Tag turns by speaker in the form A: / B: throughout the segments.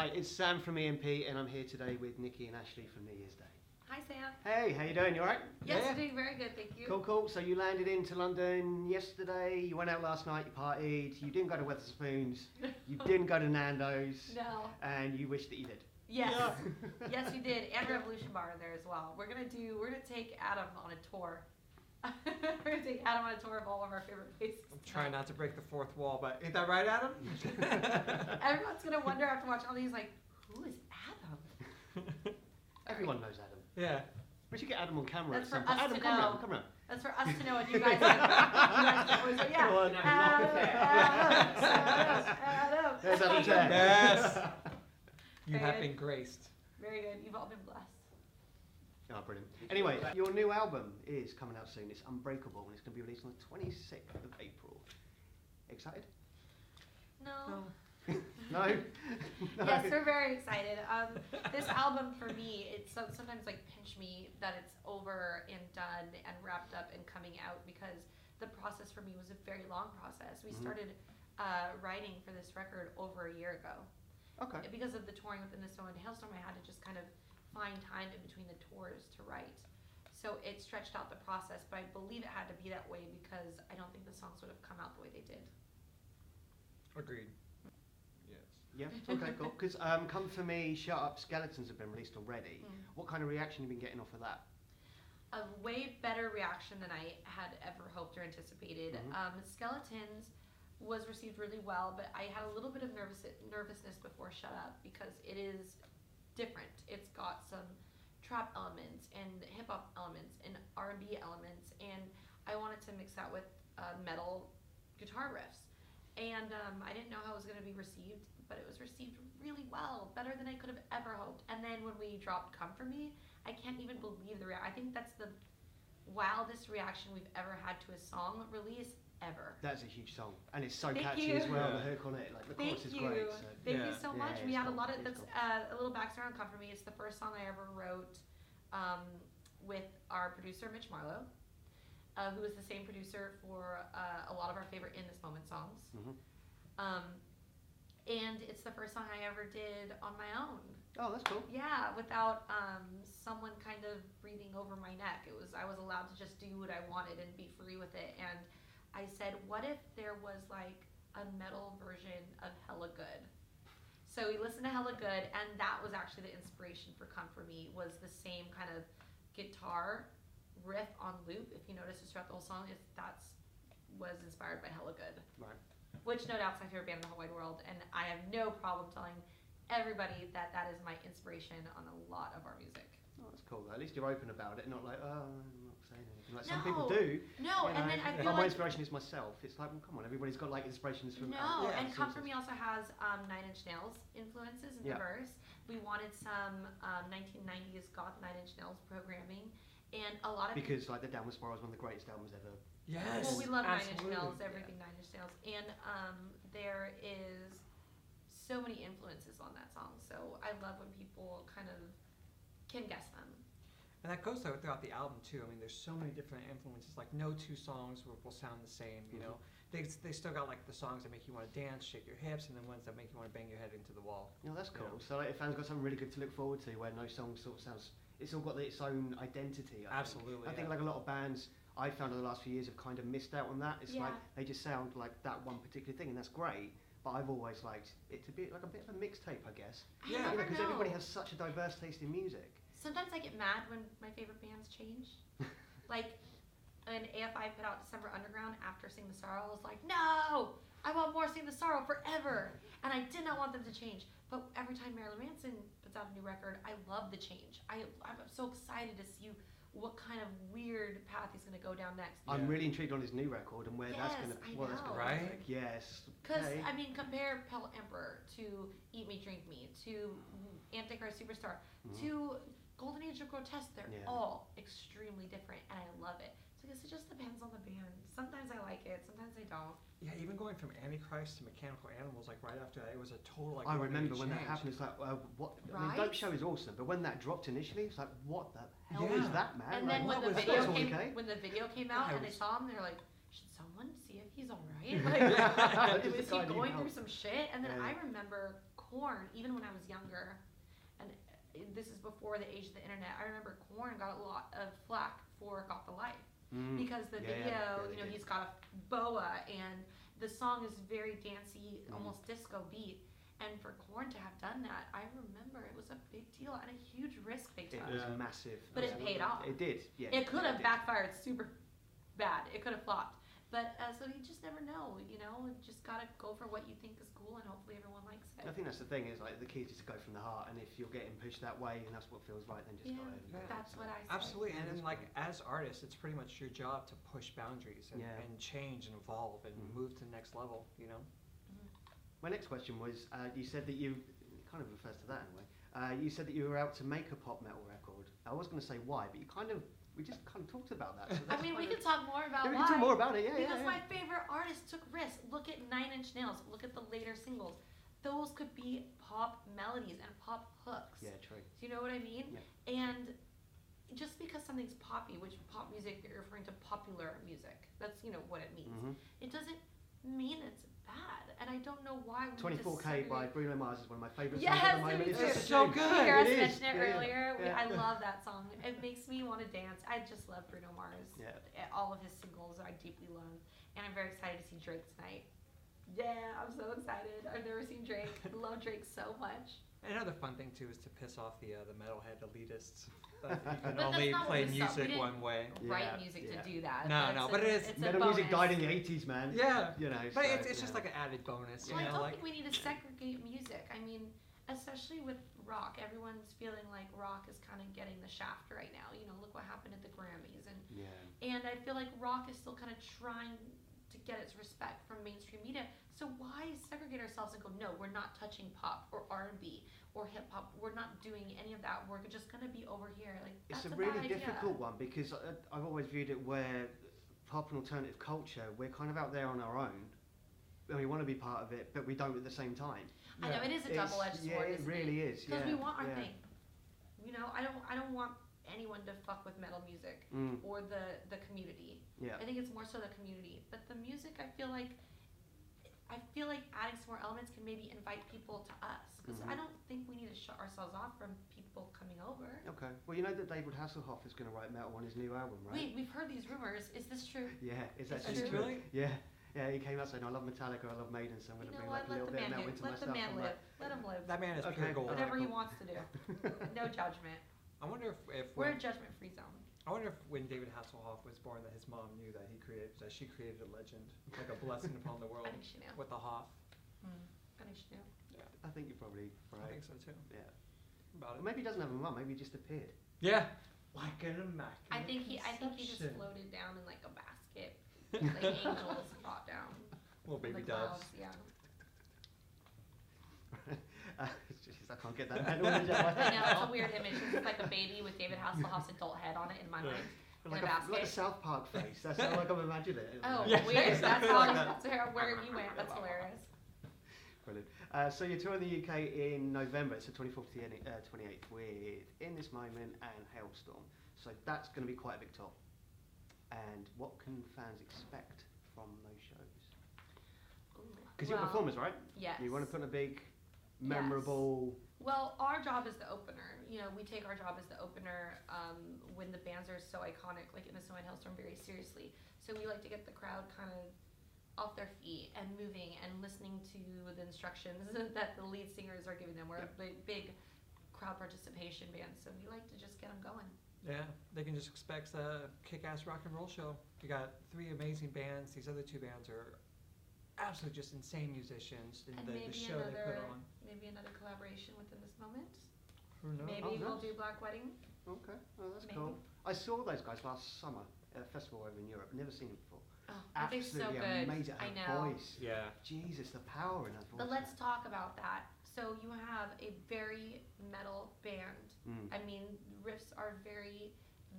A: Hi, it's Sam from EMP, and I'm here today with Nikki and Ashley from New Year's Day.
B: Hi, Sam.
A: Hey, how you doing? You alright?
B: Yes, I'm doing very good, thank you.
A: Cool, cool. So you landed into London yesterday, you went out last night, you partied, you didn't go to Wetherspoons, you didn't go to Nando's.
B: No.
A: And you wish that you did.
B: Yes. Yes, we did. And Revolution Bar there as well. We're gonna take Adam on a tour. We're gonna take Adam on a tour of all of our favorite places.
C: I'm trying not to break the fourth wall, but ain't that right, Adam?
B: Everyone's gonna wonder after watching all these, like, who is Adam?
A: Everyone knows Adam.
C: Yeah.
A: We should get Adam on camera.
B: That's for
A: at some
B: us
A: point. Adam,
B: to
A: come
B: know.
A: around, come around.
B: That's for us to know, and you guys can always say, yeah.
A: Go on,
B: Adam.
A: There's Adam Jack.
C: Yes. You
B: Very
C: have
B: good.
C: been graced.
B: Very good. You've all been blessed.
A: Oh, brilliant. Anyway, your new album is coming out soon. It's Unbreakable, and it's going to be released on the 26th of April. Excited?
B: No.
A: No? No?
B: Yes, we're very excited. This album for me, it's sometimes like pinch me that it's over and done and wrapped up and coming out, because the process for me was a very long process. We started writing for this record over a year ago.
A: Okay.
B: Because of the touring within the Snow and Hailstorm, I had to just kind of find time in between the tours to write. So it stretched out the process, but I believe it had to be that way because I don't think the songs would have come out the way they did.
C: Agreed. Yes.
A: Yeah, okay, cool. Because Come For Me, Shut Up, Skeletons have been released already. What kind of reaction have you been getting off of that?
B: A way better reaction than I had ever hoped or anticipated. Skeletons was received really well, but I had a little bit of nervousness before Shut Up because it is different. It's got some trap elements and hip hop elements and R&B elements, and I wanted to mix that with metal guitar riffs. And I didn't know how it was going to be received, but it was received really well, better than I could have ever hoped. And then when we dropped Come For Me, I can't even believe the reaction. I think that's the wildest reaction we've ever had to a song release ever.
A: That's a huge song, and it's so
B: Thank
A: catchy
B: you.
A: as well.
C: Yeah.
A: The hook on it, like the
B: Thank
A: chorus is
B: you.
A: great. So.
B: Thank
C: Yeah.
B: you so
A: Yeah,
B: much.
A: it's
B: We had a
A: cool.
B: lot of
A: It's
B: that's
A: cool.
B: a little backstory on Come For Me. It's the first song I ever wrote with our producer Mitch Marlowe, who is the same producer for a lot of our favorite In This Moment songs. And it's the first song I ever did on my own.
A: Oh, that's cool.
B: Yeah, without someone kind of breathing over my neck. I was allowed to just do what I wanted and be free with it. And I said, what if there was like a metal version of Hella Good? So we listened to Hella Good, and that was actually the inspiration for Come For Me, was the same kind of guitar riff on loop. If you notice throughout the whole song, was inspired by Hella Good.
A: Right.
B: Which no doubt is my favorite band in the whole wide world, and I have no problem telling everybody that is my inspiration on a lot of our music.
A: Oh, that's cool. At least you're open about it, not like, oh, I'm not saying anything. Like some
B: No.
A: people do.
B: No,
A: you
B: and
A: know.
B: then I
A: If
B: feel
A: my
B: like
A: inspiration is myself, it's like, well, come on, everybody's got like inspirations from.
B: no,
C: Yeah,
B: and Come For
A: sources.
B: Me also has 9 Inch Nails influences in the
A: Yeah.
B: verse. We wanted some 1990s goth 9 Inch Nails programming, and a lot of
A: Because like the Downward Spiral is one of the greatest albums ever.
C: Yes.
B: well, we love 9 Inch
C: absolutely.
B: Nails, everything 9 Inch Nails, and there is so many influences on that song. So I love when people kind of can guess them.
C: And that goes throughout the album too. I mean, there's so many different influences. Like no two songs will sound the same. You know, they still got like the songs that make you want to dance, shake your hips, and then ones that make you want to bang your head into the wall.
A: You know, that's cool.
C: Yeah.
A: So like, if fans got something really good to look forward to, where no song sort of sounds, it's all got its own identity.
C: Absolutely.
A: I think like a lot of bands I found over the last few years have kind of missed out on that. It's
B: Yeah.
A: like they just sound like that one particular thing, and that's great. But I've always liked it to be like a bit of a mixtape, I guess.
B: I never
A: Because
B: know.
A: everybody has such a diverse taste in music.
B: Sometimes I get mad when my favorite bands change. Like, when AFI put out December Underground after Sing the Sorrow, I was like, no! I want more Sing the Sorrow forever! And I did not want them to change. But every time Marilyn Manson puts out a new record, I love the change. I'm so excited to see what kind of weird path he's going to go down next.
A: I'm really intrigued on his new record and where that's going to.
B: Yes, I
A: What that's
B: know.
A: going to
C: Right?
A: be like. Yes.
B: Because,
A: okay.
B: I mean, compare Pale Emperor to Eat Me, Drink Me, to Antichrist Superstar, to Golden Age of Grotesque. They're
A: Yeah.
B: all extremely different, and I love it. So I guess it just depends on the band. Sometimes I like it, sometimes I don't.
C: Yeah, even going from Antichrist to Mechanical Animals, like right after that, it was a total like.
A: I
C: 180
A: remember when that
C: change.
A: happened. It's like, what? I mean,
B: Right?
A: Dope Show is awesome, but when that dropped initially, it's like, what the hell
C: Yeah.
A: is that, man?
B: And
A: like,
B: then when
A: what
B: the
A: was
B: video
A: that?
B: came,
A: Okay.
B: when the video came out
C: Yeah,
B: and they
C: it was-
B: saw him, they're like, you should someone see if he's alright? Like,
A: Just
B: is
A: the
B: he
A: guy
B: going
A: needing
B: through
A: help.
B: some shit? And then
A: Yeah.
B: I remember Korn, even when I was younger, and this is before the age of the internet, I remember Korn got a lot of flack for Got the Life. Because the video,
A: they did.
B: he's got a boa, and the song is very dancey, almost disco beat. And for Korn to have done that, I remember it was a big deal and a huge risk they took.
A: It was massive.
B: But it paid off.
A: It did, yeah.
B: It could have
A: did.
B: backfired super bad. It could have flopped. But so you just never know, you just gotta go for what you think is cool, and hopefully everyone likes it.
A: I think that's the thing, is like the key is just to go from the heart, and if you're getting pushed that way and that's what feels right, then just go ahead and do it.
B: That's what I say.
C: Absolutely, and
A: Yeah,
C: then
A: that's
C: like as artists, it's pretty much your job to push boundaries and,
A: Yeah.
C: and change and evolve and move to the next level.
A: My next question was, you said that you, it kind of refers to that anyway, you said that you were out to make a pop metal record. I was going to say why, but we just kind of talked about that. So
B: I mean, we can talk more about
A: we
B: why.
A: can talk more about it, yeah.
B: Because my favorite artists took risks. Look at 9 Inch Nails. Look at the later singles. Those could be pop melodies and pop hooks.
A: Yeah, true.
B: Do you know what I mean?
A: Yeah.
B: And just because something's poppy, which pop music, you're referring to popular music. That's, what it means. It doesn't mean it's bad. And I don't know why we
A: 24K by Bruno Mars is one of my favourite songs
B: Yes,
A: at the moment.
B: me
A: It's
B: too.
A: just
C: So
A: a tune.
C: good.
B: You hear us
A: It is.
B: mention it
A: Yeah,
B: earlier.
A: yeah.
B: I love that song. It makes me want to dance. I just love Bruno Mars.
A: Yeah.
B: All of his singles I deeply love. And I'm very excited to see Drake tonight. Yeah, I'm so excited. I've never seen Drake. I love Drake so much.
C: Another fun thing too is to piss off the metalhead elitists. That you can
B: But that's
C: only
B: not what
C: play
B: this song- we
C: music
B: didn't
C: one way.
B: Write
A: Yeah,
B: music
A: yeah.
B: to do that.
C: No, but it is-
B: It's
A: Metal
B: a
A: music
B: bonus.
A: died in the 80s, man.
C: Yeah,
A: You know,
C: but
A: so,
C: it's just like an added bonus.
B: Well, I
C: you know,
B: don't
C: like
B: think we need to segregate music. I mean, especially with rock, everyone's feeling like rock is kind of getting the shaft right now. Look what happened at the Grammys, and I feel like rock is still kind of trying to get its respect from mainstream media. So why segregate ourselves and go, no, we're not touching pop or R&B or hip hop. We're not doing any of that. We're just gonna be over here. Like
A: It's
B: that's
A: a
B: a
A: really
B: bad idea.
A: difficult one because I've always viewed it where pop and alternative culture, we're kind of out there on our own, and we want to be part of it, but we don't at the same time.
B: I know it is a double-edged sword.
A: Yeah, it
B: isn't
A: really is.
B: Because
A: yeah,
B: we want our
A: yeah.
B: thing. I don't want anyone to fuck with metal music or the community.
A: Yeah.
B: I think it's more so the community, but the music, I feel like adding some more elements can maybe invite people to us. Because I don't think we need to shut ourselves off from people coming over.
A: Okay. Well, you know that David Hasselhoff is going to write metal on his new album, right?
B: Wait, we've heard these rumors. Is this true?
A: Yeah, it's
B: It's
A: actually
B: true.
C: Really?
A: Yeah. Yeah, he came out saying, I love Metallica, I love Maiden, so I'm going to bring like a little bit of metal into my
B: Let the
A: stuff.
B: man
A: I'm
B: live. Let him live.
C: that man is
A: Okay.
C: pure gold.
B: Whatever he
A: cool.
B: wants to do. No judgment.
C: I wonder if
B: We're a
C: when,
B: judgment-free zone.
C: I wonder if when David Hasselhoff was born that his mom knew that she created a legend, like a blessing upon the world
B: I think she knew.
C: with the Hoff.
B: I think she knew.
A: I think you're probably
C: I
A: right.
C: think so too.
A: Yeah.
C: About
A: Or
C: it.
A: maybe he doesn't have a mum, maybe he just appeared.
C: Yeah. Like an immaculate
B: I think he just
C: conception.
B: floated down in like a basket, like angels brought down.
C: Little
B: from
C: baby
B: the
C: doves.
B: clouds, Yeah.
A: Jeez, I can't get that mental image out of my
B: I know
A: head.
B: it's a weird image. It's like a baby with David Hasselhoff's adult head on it in my mind.
A: Like
B: in a
A: a
B: basket.
A: South Park face. That's how like I'm imagining it.
B: Oh,
C: Yeah,
B: weird.
C: exactly
B: That's
C: like
B: how
C: that.
B: that's where you went. That's hilarious.
A: Brilliant. So you're touring the UK in November. It's the 24th to the 28th with In This Moment and Hailstorm. So that's going to be quite a big tour. And what can fans expect from those shows? Because you're
B: Well,
A: performers, right?
B: Yes.
A: You want to put a big, memorable.
B: Well, our job is the opener. We take our job as the opener when the bands are so iconic, like In This Moment, Hailstorm, very seriously. So we like to get the crowd kind of off their feet and moving and listening to the instructions that the lead singers are giving them. We're a big crowd participation band, so we like to just get them going.
C: Yeah, they can just expect a kick-ass rock and roll show. You got 3 amazing bands. These other 2 bands are absolutely just insane musicians. And the
B: maybe
C: show they put on.
B: maybe another collaboration within this moment.
C: Who knows?
B: Maybe we'll
A: nice.
B: do Black Wedding.
A: Okay, well that's
B: Maybe.
A: cool. I saw those guys last summer at a festival over in Europe. Never seen them before.
B: Oh, I think so
A: Absolutely
B: good.
A: amazing.
B: I
A: Her
B: know.
A: voice.
C: Yeah.
A: Jesus, the power in her voice.
B: But let's talk about that. So you have a very metal band. I mean, riffs are very,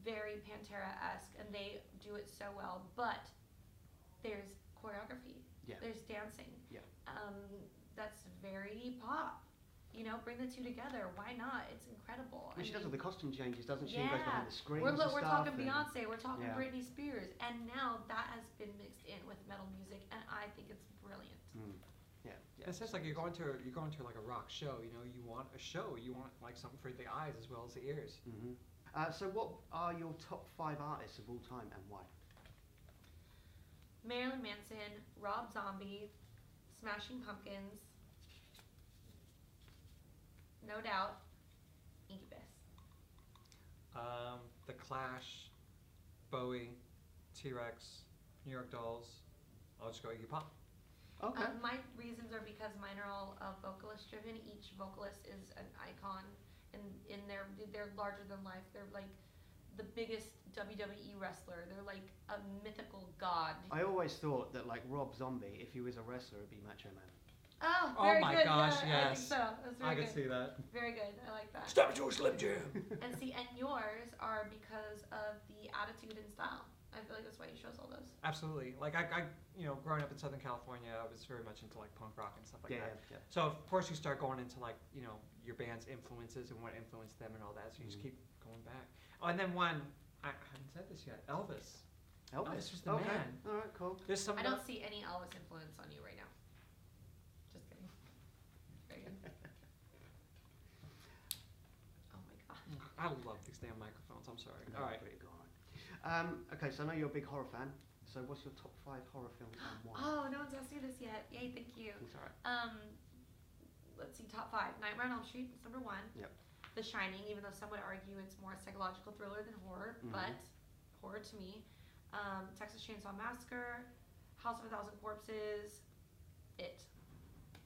B: very Pantera-esque, and they do it so well. But there's choreography.
A: Yeah.
B: There's dancing.
A: Yeah.
B: That's very pop. bring the two together. Why not? It's incredible.
A: Well, she does all the costume changes, doesn't she? And goes
B: Yeah.
A: behind the screens
B: We're
A: and stuff.
B: talking
A: and-
B: Beyonce, we're talking
A: Yeah.
B: Britney Spears, and now that has been mixed in with metal music, and I think it's brilliant.
A: Mm. Yeah.
C: It's just like you're going to like a rock show. You want a show. You want like something for the eyes as well as the ears.
A: Mm-hmm. So what are your top 5 artists of all time and why?
B: Marilyn Manson, Rob Zombie, Smashing Pumpkins, no doubt, Incubus.
C: The Clash, Bowie, T-Rex, New York Dolls. I'll just go Iggy Pop.
A: Okay.
B: My reasons are because mine are all vocalist driven. Each vocalist is an icon, and they're larger than life. They're like the biggest WWE wrestler. They're like a mythical god.
A: I always thought that like Rob Zombie, if he was a wrestler, would be Macho Man.
B: Oh,
C: Oh
B: very
C: my
B: good.
C: gosh,
B: yeah, I
C: yes.
B: think so. That's very
C: I
B: good.
C: can see that.
B: Very good. I like that.
C: Stop it, your Slim Jim.
B: And yours are because of the attitude and style. I feel like that's why you chose all those.
C: Absolutely. Like I growing up in Southern California, I was very much into like punk rock and stuff like
A: Yeah,
C: that.
A: yeah.
C: So of course you start going into like your band's influences and what influenced them and all that. So you just keep going back. Oh, and then one I haven't said this yet. Elvis. Elvis was the
A: okay.
C: man.
A: All right, cool.
C: There's some.
B: I don't see any Elvis influence on you right now. Just kidding. Very good. Oh my god.
C: I love these damn microphones. I'm sorry. All right.
A: Pretty good. Okay, so I know you're a big horror fan. So what's your top 5 horror films and why?
B: Oh, no one's asked you this yet. Yay, thank you.
A: It's all right.
B: Let's see, top 5. Nightmare on Elm Street is number 1.
A: Yep.
B: The Shining, even though some would argue it's more a psychological thriller than horror, but horror to me. Texas Chainsaw Massacre, House of a Thousand Corpses, It.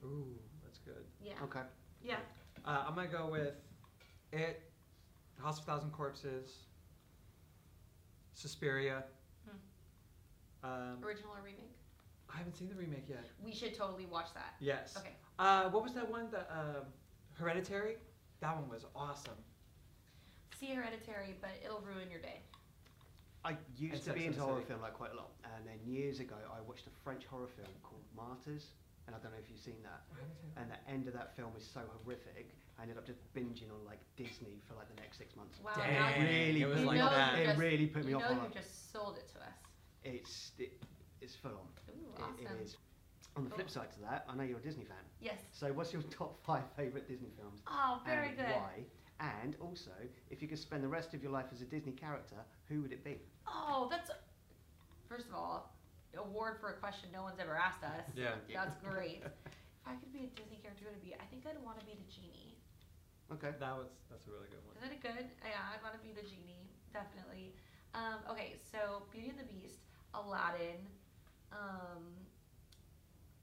C: Ooh, that's good.
B: Yeah.
A: Okay.
B: Yeah.
C: I'm gonna go with It, House of a Thousand Corpses, Suspiria.
B: Original or remake?
C: I haven't seen the remake yet.
B: We should totally watch that.
C: Yes.
B: Okay.
C: What was that one? The Hereditary. That one was awesome.
B: See Hereditary, but it'll ruin your day.
A: I used
C: And
A: to be
C: Sex and
A: into
C: the
A: horror
C: City.
A: film like quite a lot, and then years ago I watched a French horror film called Martyrs, and I don't know if you've seen that.
C: I haven't seen that.
A: And the end of that film is so horrific. I ended up just binging on like Disney for like the next 6 months.
B: Wow.
C: Dang.
B: now you-
A: Really,
C: It was
B: you
C: like
B: know
C: that.
B: you
A: It
B: just-
A: really put me off
B: You
A: on
B: know
A: it.
B: you just sold it to us.
A: It's full on.
B: Ooh,
A: It
B: awesome.
A: is. On the flip side to that, I know you're a Disney fan.
B: Yes.
A: So what's your top 5 favourite Disney films?
B: Oh, very
A: and
B: good.
A: why? And also, if you could spend the rest of your life as a Disney character, who would it be?
B: Oh, that's first of all, award for a question no one's ever asked us.
C: Yeah.
B: That's great. If I could be a Disney character, who would it be? I think I'd want to be the genie.
A: Okay.
C: That's a really good one.
B: Isn't it good? Yeah, I'd want to be the genie, definitely. Okay, so Beauty and the Beast, Aladdin,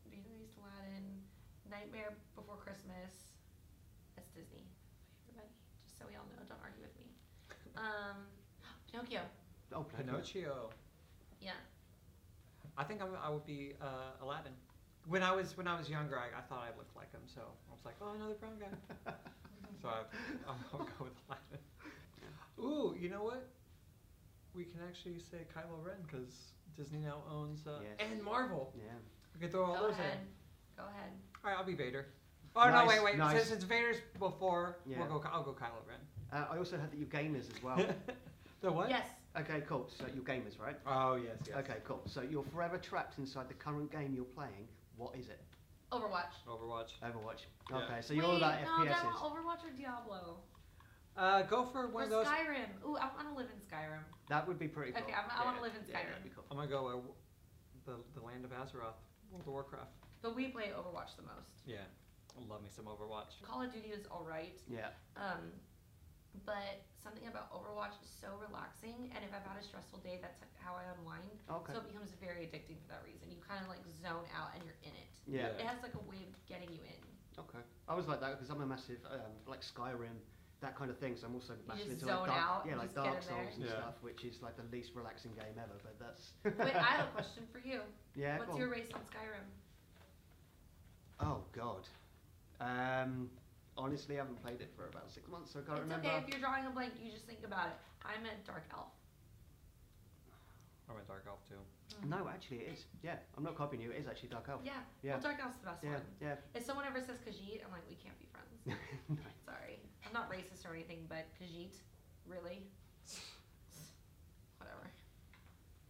B: Beauty and the Beast, Aladdin, Nightmare Before Christmas. That's Disney, everybody. Just so we all know, don't argue with me. Pinocchio.
A: Oh,
C: Pinocchio.
B: Yeah.
C: I think I would be Aladdin. When I was younger, I thought I looked like him, so I was like, oh, another brown guy. So I'll go with Aladdin. Ooh, you know what? We can actually say Kylo Ren because Disney now owns
A: Yes.
C: and Marvel.
A: Yeah.
C: We can throw all
B: Go
C: those
B: ahead.
C: in.
B: Go ahead.
C: All right, I'll be Vader. Oh no,
A: Nice,
C: wait.
A: nice.
C: Since Vader's before,
A: Yeah.
C: I'll go Kylo Ren.
A: I also heard that you're gamers as well.
C: The what?
B: Yes.
A: Okay, cool. So you're gamers, right?
C: Oh yes.
A: Okay, cool. So you're forever trapped inside the current game you're playing. What is it?
B: Overwatch.
C: Overwatch.
A: Overwatch.
C: Yeah.
A: Okay, so you're all about
B: no, do I
A: FPSs.
B: want Overwatch or Diablo?
C: Go for one
B: Or
C: of those.
B: Skyrim. Ooh, I want to live in Skyrim.
A: That would be pretty cool.
B: Okay, I wanna live in
A: Yeah,
B: Skyrim.
A: that'd be cool.
C: I'm gonna go the land of Azeroth, World of Warcraft.
B: But we play Overwatch the most.
C: Yeah, I love me some Overwatch.
B: Call of Duty is alright.
A: Yeah.
B: But something about Overwatch is so relaxing, and if I've had a stressful day, that's how I unwind.
A: Okay.
B: So it becomes very addicting for that reason. You kind of like zone out and you're in it.
A: Yeah.
B: It has like a way of getting you in.
A: Okay. I was like that because I'm a massive like Skyrim, that kind of thing. So I'm also massive
B: just
A: into like
B: zone out
A: yeah,
B: and
A: like
B: just get
A: Dark
B: in there.
A: Souls and
C: Yeah.
A: stuff, which is like the least relaxing game ever. But that's
B: Wait, I have a question for you.
A: yeah.
B: What's
A: go
B: your
A: on.
B: race on Skyrim?
A: Oh God. Honestly, I haven't played it for about 6 months, so I can't
B: It's
A: remember.
B: okay if you're drawing a blank. You just think about it. I'm a dark elf.
C: I'm a dark elf too.
A: No, actually it is. Yeah, I'm not copying you. It is actually Dark Elf.
B: Yeah.
A: Yeah.
B: Well, Dark Elf's the best
A: Yeah,
B: one.
A: yeah.
B: If someone ever says Khajiit, I'm like, we can't be friends.
A: No.
B: Sorry. I'm not racist or anything, but Khajiit, really? Whatever.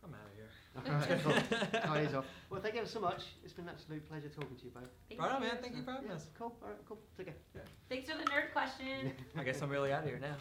C: I'm out of here.
A: Alright, cool. Ties off. Well, thank you ever so much. It's been an absolute pleasure talking to you both.
C: Right on, man. Thank you for having
A: Yeah,
C: us.
A: cool. Alright, cool. Take care.
B: Thanks for the nerd question.
C: I guess I'm really out of here now.